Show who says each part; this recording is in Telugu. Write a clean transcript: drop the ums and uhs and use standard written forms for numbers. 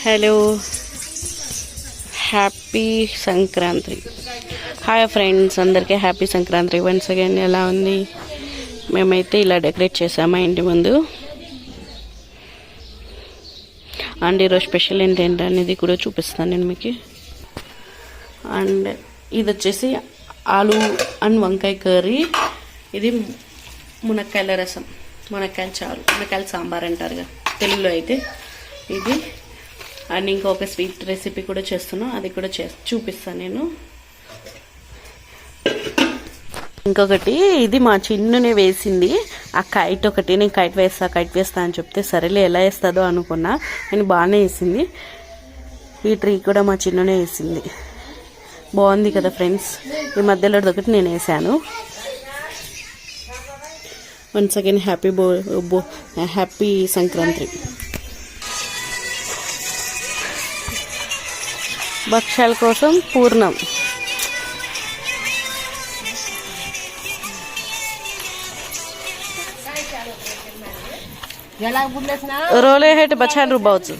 Speaker 1: Hello, happy Sankranti. Hi friends, అందరికీ హ్యాపీ సంక్రాంతి వన్స్ అగైన్. ఎలా ఉంది? మేమైతే ఇలా డెకరేట్ చేసాము మా ఇంటి ముందు. అండ్ ఈరోజు స్పెషల్ ఏంటంటే అనేది కూడా చూపిస్తాను నేను మీకు. అండ్ ఇది వచ్చేసి ఆలు అండ్ వంకాయ కర్రీ. ఇది మునక్కాయల రసం, మునక్కాయల చారు, మునక్కాయల సాంబార్ అంటారుగా తెలుగులో అయితే. ఇది అండ్ ఇంకొక స్వీట్ రెసిపీ కూడా చేస్తున్నాను, అది కూడా చూపిస్తాను నేను. ఇంకొకటి, ఇది మా చిన్నునే వేసింది ఆ కైట్ ఒకటి. నేను కైట్ వేస్తా అని చెప్తే సరేలే ఎలా వేస్తుందో అనుకున్నా, నేను బాగానే వేసింది. ఈ ట్రీ కూడా మా చిన్నునే వేసింది. బాగుంది కదా ఫ్రెండ్స్. ఈ మధ్యలో ఒకటి నేను వేసాను. Once again happy Sankranti. భక్ష్యాల కోసం పూర్ణం. रोले हेट बछान रुबावचं